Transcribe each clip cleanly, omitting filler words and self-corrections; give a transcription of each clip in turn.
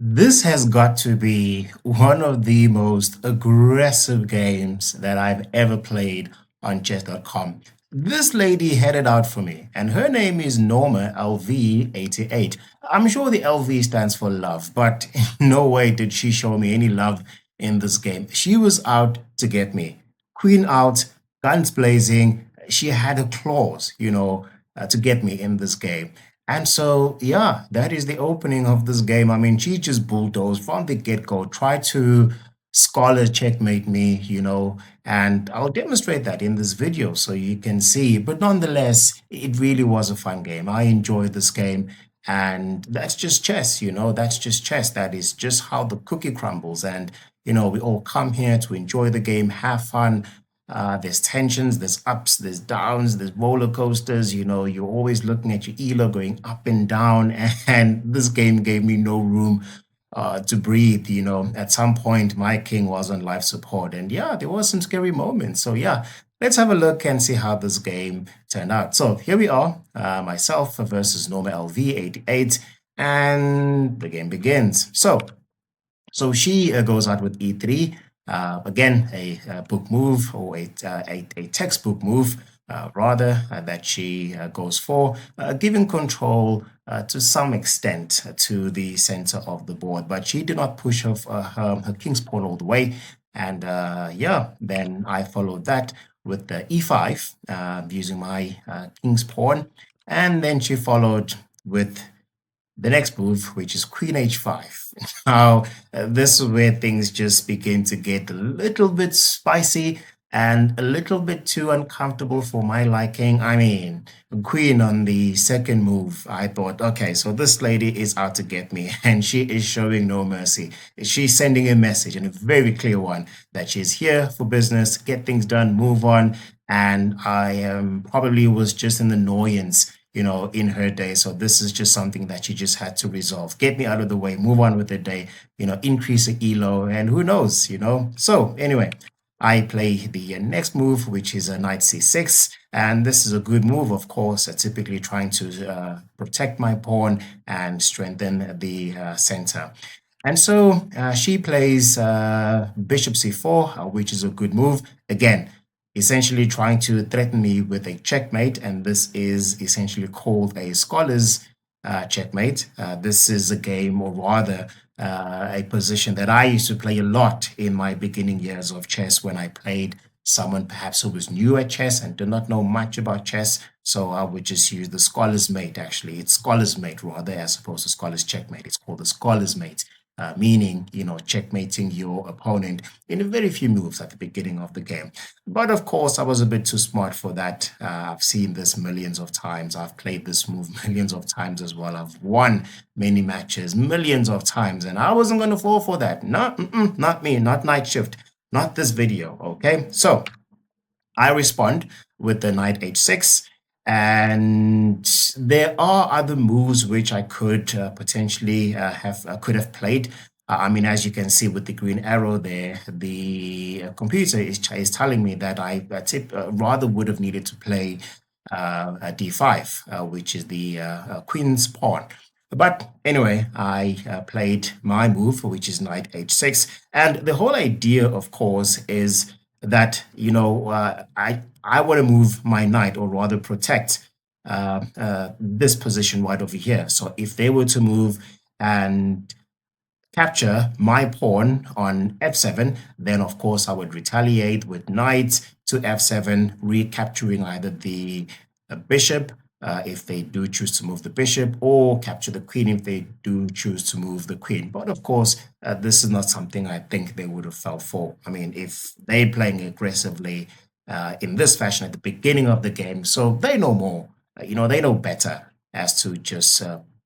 This has got to be one of the most aggressive games that I've ever played on chess.com. This lady had it out for me, and her name is Norma LV88. I'm sure the LV stands for love, but in no way did she show me any love in this game. She was out to get me. Queen out, guns blazing. She had her claws, to get me in this game. And so, yeah, that is the opening of this game. I mean, she just bulldozed from the get-go, tried to scholar checkmate me, and I'll demonstrate that in this video so you can see. But nonetheless, it really was a fun game. I enjoyed this game. And that's just chess, that's just chess. That is just how the cookie crumbles. And, we all come here to enjoy the game, have fun, there's tensions, there's ups, there's downs, there's roller coasters. You're always looking at your elo going up and down. And this game gave me no room to breathe. At some point, my king was on life support. And yeah, there was some scary moments. So yeah, let's have a look and see how this game turned out. So here we are, myself versus Norma LV88. And the game begins. So she goes out with e3. Again, a book move or a textbook move, rather, that she goes for, giving control to some extent to the center of the board. But she did not push her king's pawn all the way. And yeah, then I followed that with the e5, using my king's pawn. And then she followed with the next move, which is queen h5. Now, this is where things just begin to get a little bit spicy and a little bit too uncomfortable for my liking. I mean, queen on the second move, I thought, okay, so this lady is out to get me, and she is showing no mercy. She's sending a message, and a very clear one, that she's here for business, get things done, move on. And I probably was just an annoyance in her day. So this is just something that she just had to resolve. Get me out of the way, move on with the day, increase the elo, and who knows. So anyway, I play the next move, which is a knight c6. And this is a good move, of course, typically trying to protect my pawn and strengthen the center. And so she plays bishop c4, which is a good move. Again, essentially trying to threaten me with a checkmate, and this is essentially called a scholar's checkmate. This is a game, or rather a position that I used to play a lot in my beginning years of chess, when I played someone perhaps who was new at chess and did not know much about chess. So I would just use the scholar's mate. Actually, it's scholar's mate rather, as opposed to scholar's checkmate. It's called the scholar's mate. Meaning, checkmating your opponent in a very few moves at the beginning of the game. But of course, I was a bit too smart for that. I've seen this millions of times. I've played this move millions of times as well. I've won many matches millions of times, and I wasn't going to fall for that. Not me, not night shift, not this video, okay? So I respond with the knight h6. And there are other moves which I could potentially could have played. I mean, as you can see with the green arrow there, the computer is telling me that I rather would have needed to play a d5, which is the queen's pawn. But anyway, I played my move, which is knight h6. And the whole idea, of course, is that, I want to move my knight, or rather protect this position right over here. So if they were to move and capture my pawn on f7, then of course I would retaliate with knight to f7, recapturing either the bishop, if they do choose to move the bishop, or capture the queen if they do choose to move the queen. But of course, this is not something I think they would have fell for. I mean, if they're playing aggressively in this fashion at the beginning of the game, so they know more, they know better as to just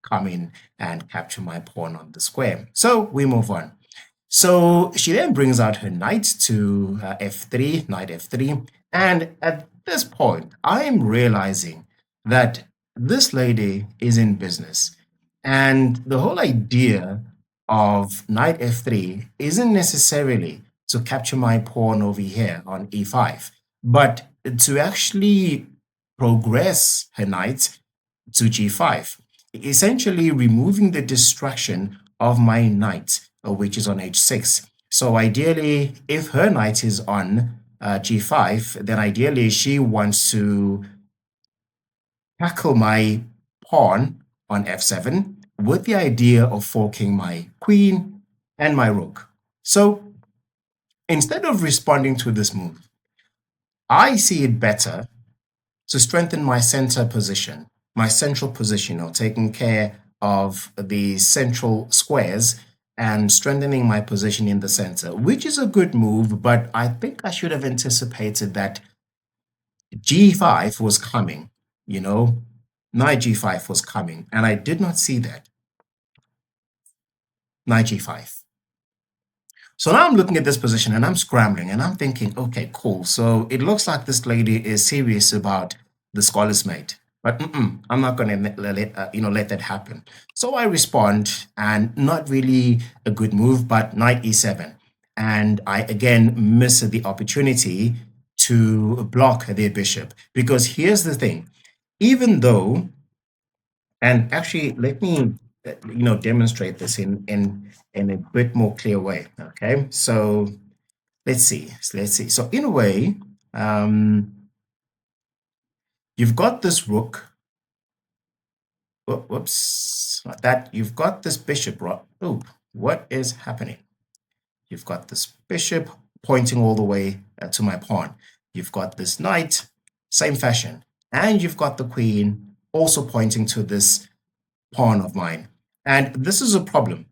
come in and capture my pawn on the square. So we move on. So she then brings out her knight to f3, knight f3. And at this point, I'm realizing that this lady is in business. And the whole idea of knight f3 isn't necessarily to capture my pawn over here on e5, but to actually progress her knight to g5, essentially removing the distraction of my knight, which is on h6. So ideally, if her knight is on g5, then ideally she wants to tackle my pawn on f7 with the idea of forking my queen and my rook. So instead of responding to this move, I see it better to strengthen my center position, my central position, or taking care of the central squares and strengthening my position in the center, which is a good move, but I think I should have anticipated that g5 was coming, you know, knight g5 was coming, and I did not see that. Knight g5. So now I'm looking at this position and I'm scrambling and I'm thinking, okay, cool. So it looks like this lady is serious about the scholar's mate, but I'm not going to let that happen. So I respond, and not really a good move, but knight e7, and I again miss the opportunity to block their bishop, because here's the thing: even though, and actually, let me demonstrate this in a bit more clear way. Okay, so let's see. So in a way, you've got this rook. Whoops, not that. You've got this bishop. Oh, what is happening? You've got this bishop pointing all the way to my pawn. You've got this knight, same fashion, and you've got the queen also pointing to this pawn of mine. And this is a problem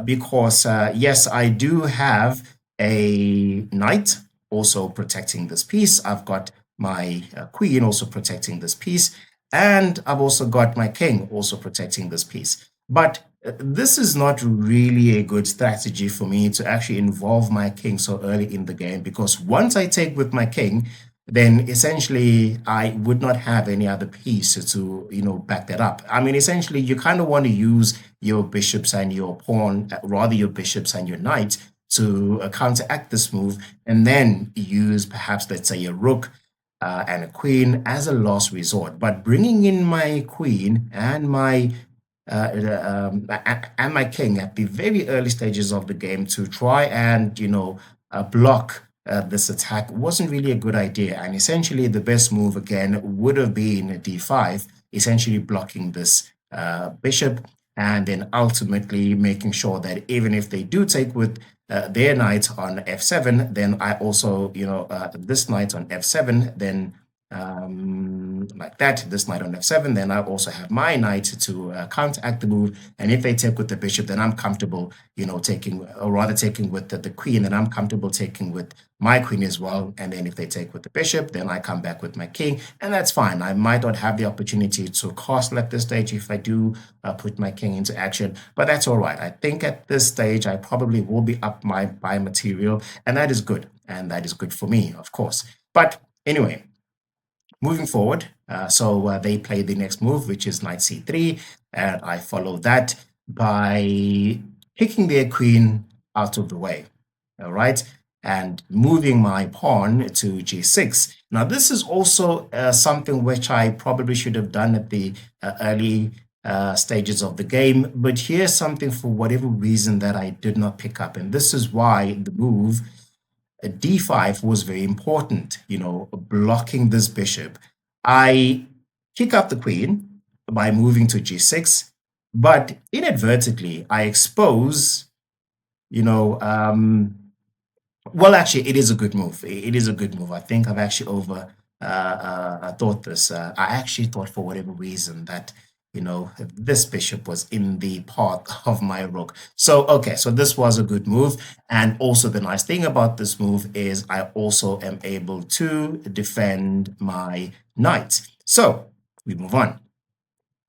because, yes, I do have a knight also protecting this piece. I've got my queen also protecting this piece. And I've also got my king also protecting this piece. But this is not really a good strategy for me to actually involve my king so early in the game, because once I take with my king, then essentially I would not have any other piece to, back that up. I mean, essentially, you kind of want to use your bishops and your pawn, rather your bishops and your knight, to counteract this move, and then use perhaps, let's say, a rook and a queen as a last resort. But bringing in my queen and my king at the very early stages of the game to try and block this attack wasn't really a good idea. And essentially, the best move again would have been d5, essentially blocking this bishop, and then ultimately making sure that even if they do take with their knight on f7, then I also, this knight on f7, then like that, this knight on f7, then I also have my knight to counteract the move. And if they take with the bishop, then I'm comfortable, taking, or rather taking with the queen, then I'm comfortable taking with my queen as well. And then if they take with the bishop, then I come back with my king, and that's fine. I might not have the opportunity to castle at this stage if I do put my king into action, but that's all right. I think at this stage, I probably will be up by material, and that is good. And that is good for me, of course. But anyway, moving forward, so they play the next move, which is knight c3, and I follow that by kicking their queen out of the way, all right, and moving my pawn to g6. Now, this is also something which I probably should have done at the early stages of the game, but here's something for whatever reason that I did not pick up, and this is why the move d5 was very important, blocking this bishop. I kick out the queen by moving to g6, but inadvertently I expose, well, actually, it is a good move. It is a good move. I think I've actually thought this. I actually thought, for whatever reason, that this bishop was in the path of my rook. So okay, so this was a good move, and also the nice thing about this move is I also am able to defend my knight. So we move on.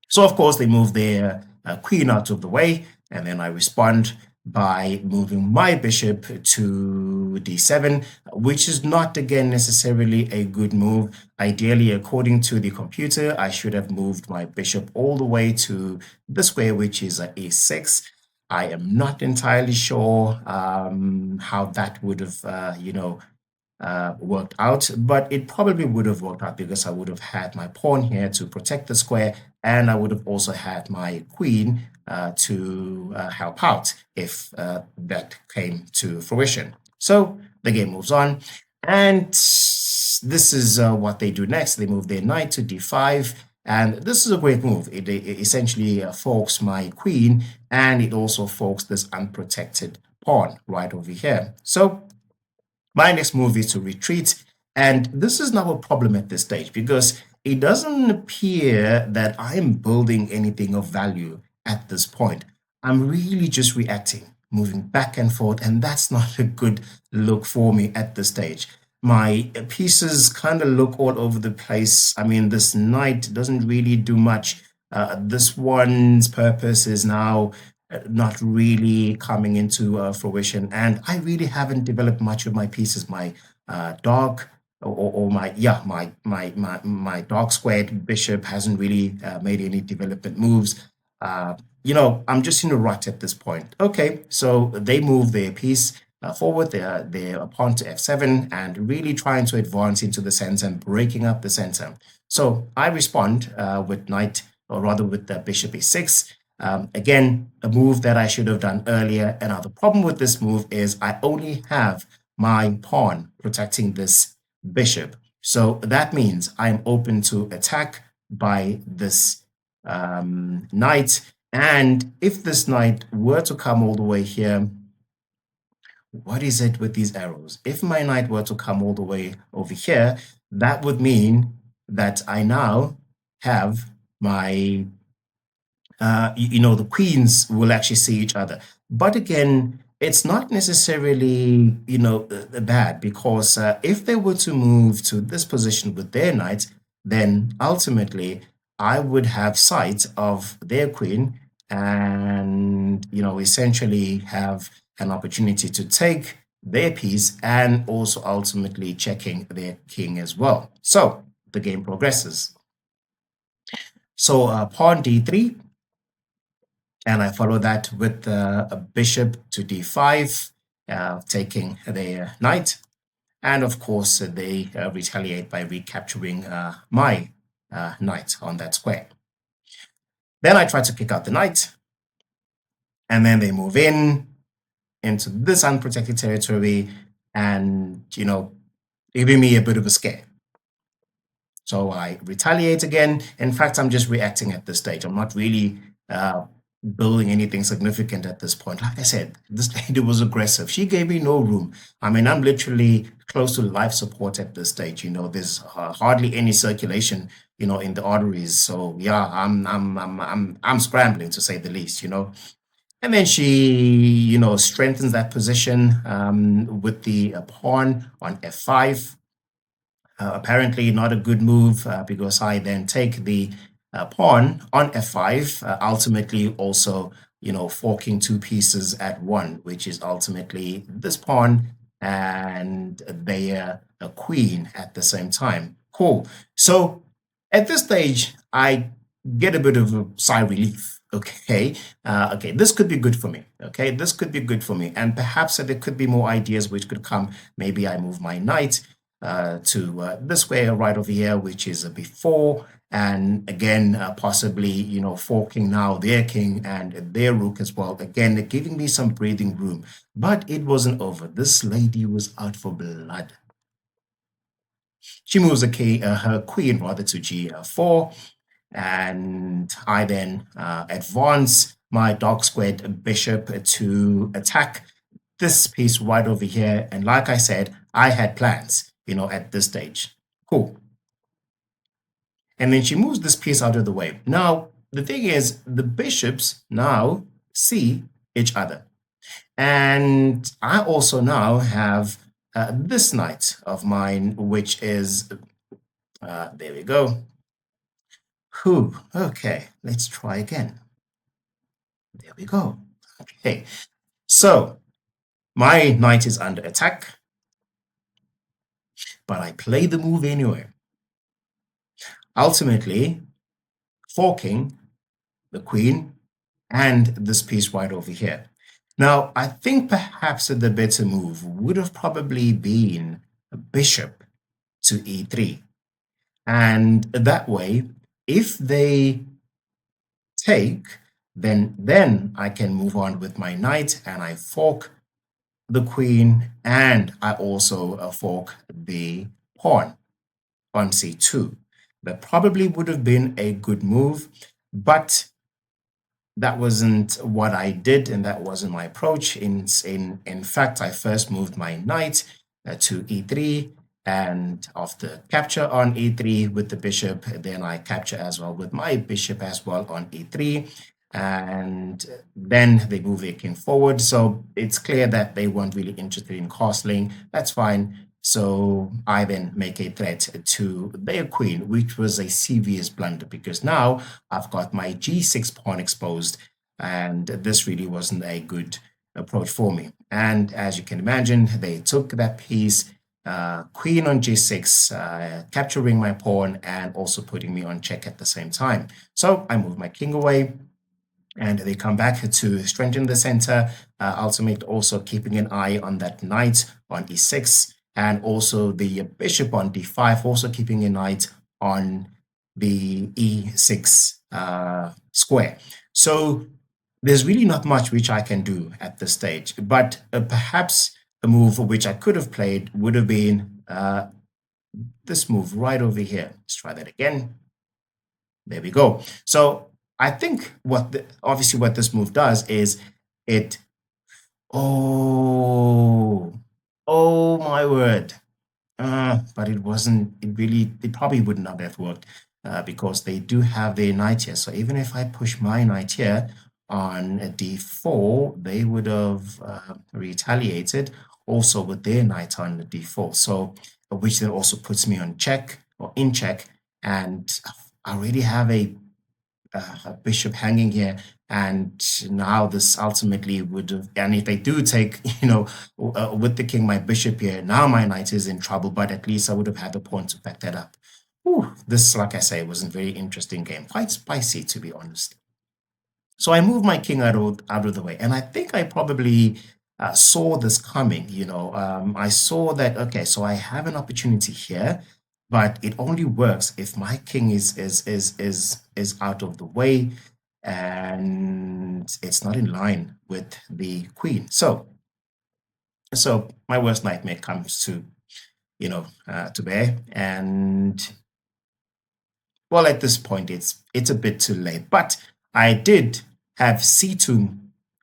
So of course they move their queen out of the way, and then I respond by moving my bishop to d7, which is not, again, necessarily a good move. Ideally, according to the computer, I should have moved my bishop all the way to the square, which is a6. I am not entirely sure how that would have, worked out, but it probably would have worked out because I would have had my pawn here to protect the square, and I would have also had my queen to help out if that came to fruition. So the game moves on, and this is what they do next. They move their knight to d5, and this is a great move. It essentially forks my queen, and it also forks this unprotected pawn right over here. So my next move is to retreat. And this is now a problem at this stage because it doesn't appear that I'm building anything of value at this point. I'm really just reacting, moving back and forth, and that's not a good look for me at this stage. My pieces kind of look all over the place. I mean, this knight doesn't really do much. This one's purpose is now not really coming into fruition. And I really haven't developed much of my pieces. My dark or my yeah my dark squared bishop hasn't really made any development moves. I'm just in a rut at this point. Okay, so they move their piece forward, their pawn to f7, and really trying to advance into the center and breaking up the center. So I respond with knight, or rather with the bishop e6. Again, a move that I should have done earlier. And now the problem with this move is I only have my pawn protecting this bishop. So that means I'm open to attack by this knight. And if this knight were to come all the way here, what is it with these arrows? If my knight were to come all the way over here, that would mean that I now have my the queens will actually see each other. But again, it's not necessarily, bad because if they were to move to this position with their knight, then ultimately I would have sight of their queen and, essentially have an opportunity to take their piece and also ultimately checking their king as well. So the game progresses. So pawn d3, and I follow that with a bishop to d5, taking their knight. And of course, they retaliate by recapturing my knight on that square. Then I try to kick out the knight, and then they move into this unprotected territory and, giving me a bit of a scare. So I retaliate again. In fact, I'm just reacting at this stage. I'm not really building anything significant at this point. Like I said, this lady was aggressive. She gave me no room. I mean, I'm literally close to life support at this stage. There's hardly any circulation, in the arteries. So yeah, I'm scrambling to say the least. And then she, strengthens that position with the pawn on f5. Apparently not a good move because I then take the pawn on f5, ultimately also, forking two pieces at one, which is ultimately this pawn and their queen at the same time. Cool. So at this stage, I get a bit of a sigh of relief. Okay, okay, this could be good for me. Okay, this could be good for me, and perhaps there could be more ideas which could come. Maybe I move my knight to this square right over here, which is a b4, and again, possibly, forking now their king and their rook as well. Again, giving me some breathing room, but it wasn't over. This lady was out for blood. She moves her queen rather to g4, and I then advance my dark squared bishop to attack this piece right over here. And like I said, I had plans, at this stage. Cool. And then she moves this piece out of the way. Now, the thing is, the bishops now see each other. And I also now have this knight of mine, which is, there we go. Whew, okay, let's try again. There we go. Okay, so my knight is under attack, but I play the move anyway. Ultimately, forking the queen and this piece right over here. Now, I think perhaps the better move would have probably been bishop to e3. And that way, if they take, then I can move on with my knight and I fork the queen and I also fork the pawn on c2. That probably would have been a good move, but that wasn't what I did, and that wasn't my approach. In fact, I first moved my knight to e3, and after capture on e3 with the bishop, then I capture as well with my bishop as well on e3, and then they move their king forward. So it's clear that they weren't really interested in castling. That's fine. So I then make a threat to their queen, which was a serious blunder because now I've got my g6 pawn exposed, and this really wasn't a good approach for me. And as you can imagine, they took that piece, queen on g6, capturing my pawn and also putting me on check at the same time. So I move my king away, and they come back to strengthen the center, ultimately also keeping an eye on that knight on e6, and also the bishop on d5, also keeping a knight on the e6 square. So there's really not much which I can do at this stage, but perhaps a move which I could have played would have been this move right over here. Let's try that again. There we go. So I think obviously what this move does is it, oh, oh my word. But it wasn't, it probably would not have worked because they do have their knight here. So even if I push my knight here on a d4, they would have retaliated also with their knight on the d4. So, which then also puts me on check or in check. And I already have a bishop hanging here, and now this ultimately would have, and if they do take, with the king, my bishop here, now my knight is in trouble, but at least I would have had the pawn to back that up. Whew, this, like I say, was a very interesting game, quite spicy to be honest. So I moved my king out of the way, and I think I probably saw this coming. I saw that, okay, so I have an opportunity here, but it only works if my king is out of the way and it's not in line with the queen. So my worst nightmare comes to bear, and well, at this point, it's a bit too late. But I did have C2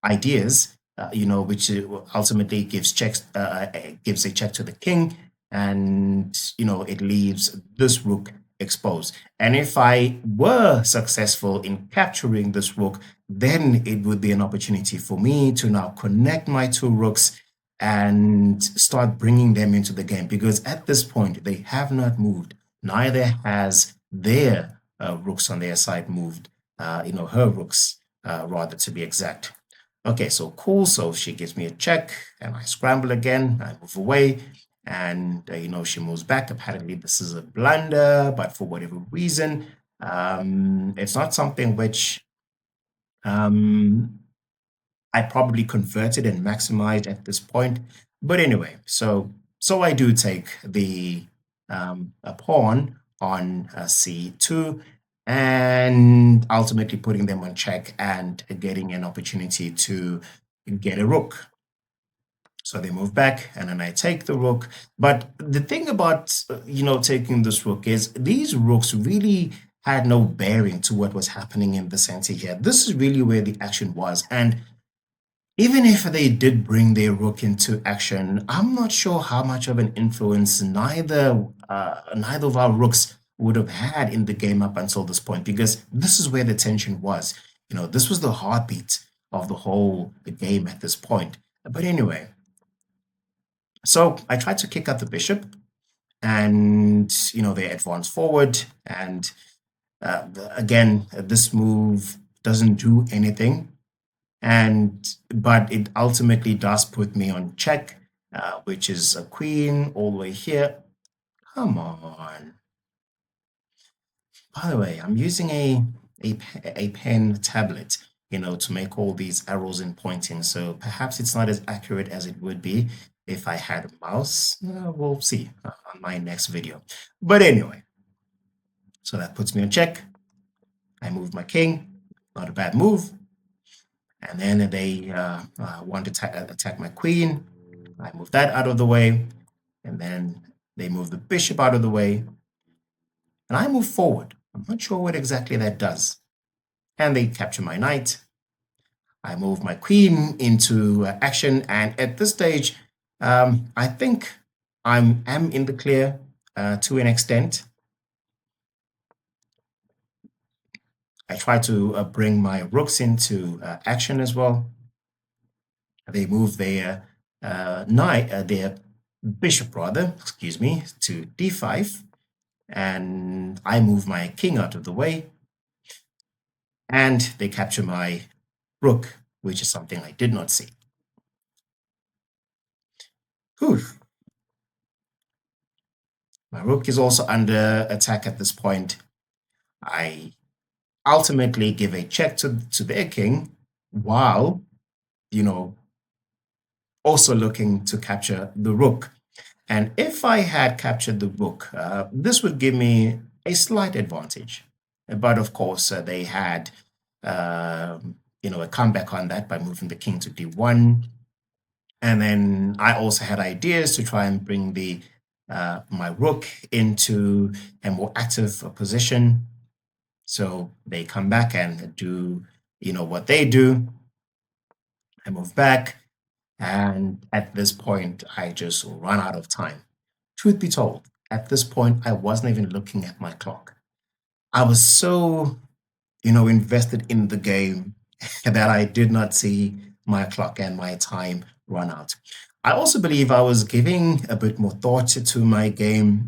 ideas, which ultimately gives a check to the king, and it leaves this rook exposed. And if I were successful in capturing this rook, then it would be an opportunity for me to now connect my two rooks and start bringing them into the game, because at this point they have not moved. Neither has their rooks on their side moved, her rooks, rather to be exact. Okay, so cool. So she gives me a check and I scramble again. I move away and, she moves back. Apparently this is a blunder, but for whatever reason, it's not something which I probably converted and maximized at this point. But anyway, so I do take the a pawn on c2 and ultimately putting them on check and getting an opportunity to get a rook. So they move back and then I take the rook. But the thing about, taking this rook is these rooks really had no bearing to what was happening in the center here. This is really where the action was. And even if they did bring their rook into action, I'm not sure how much of an influence neither of our rooks would have had in the game up until this point, because this is where the tension was. This was the heartbeat of the whole game at this point. But anyway, so I tried to kick out the bishop, and they advance forward, and again, this move doesn't do anything. But it ultimately does put me on check, which is a queen all the way here. Come on. By the way, I'm using a pen tablet, to make all these arrows and pointing. So perhaps it's not as accurate as it would be if I had a mouse. We'll see on my next video. But anyway, so that puts me on check. I moved my king, not a bad move. And then they want to attack my queen. I move that out of the way. And then they move the bishop out of the way. And I move forward. I'm not sure what exactly that does. And they capture my knight. I move my queen into action. And at this stage, I think I am in the clear to an extent. I try to bring my rooks into action as well. They move their their bishop rather, excuse me, to d5, and I move my king out of the way, and they capture my rook, which is something I did not see. Whew. My rook is also under attack at this point. I ultimately give a check to their king while, also looking to capture the rook. And if I had captured the rook, this would give me a slight advantage. But of course, they had, a comeback on that by moving the king to d1. And then I also had ideas to try and bring my rook into a more active position. So they come back and do, what they do. I move back. And at this point, I just run out of time. Truth be told, at this point, I wasn't even looking at my clock. I was so, invested in the game that I did not see my clock and my time run out. I also believe I was giving a bit more thought to my game,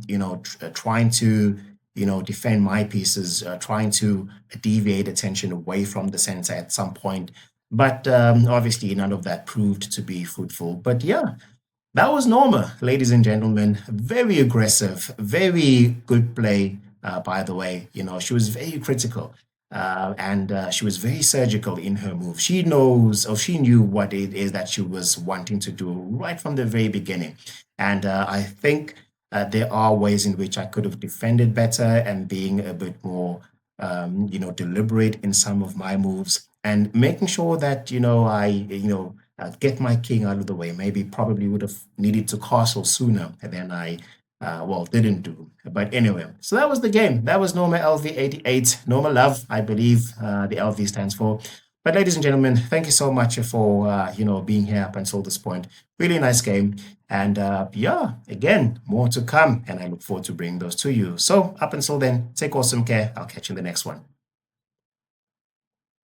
trying to, defend my pieces, trying to deviate attention away from the center at some point. But obviously, none of that proved to be fruitful. But yeah, that was Norma, ladies and gentlemen. Very aggressive, very good play, by the way. She was very critical and she was very surgical in her move. She knew what it is that she was wanting to do right from the very beginning. And I think there are ways in which I could have defended better and being a bit more, deliberate in some of my moves and making sure that, I, get my king out of the way. Maybe probably would have needed to castle sooner than I, didn't do. But anyway, so that was the game. That was Norma LV88. Norma Love, I believe the LV stands for. But ladies and gentlemen, thank you so much for, being here up until this point. Really nice game. And yeah, again, more to come. And I look forward to bringing those to you. So up until then, take awesome care. I'll catch you in the next one.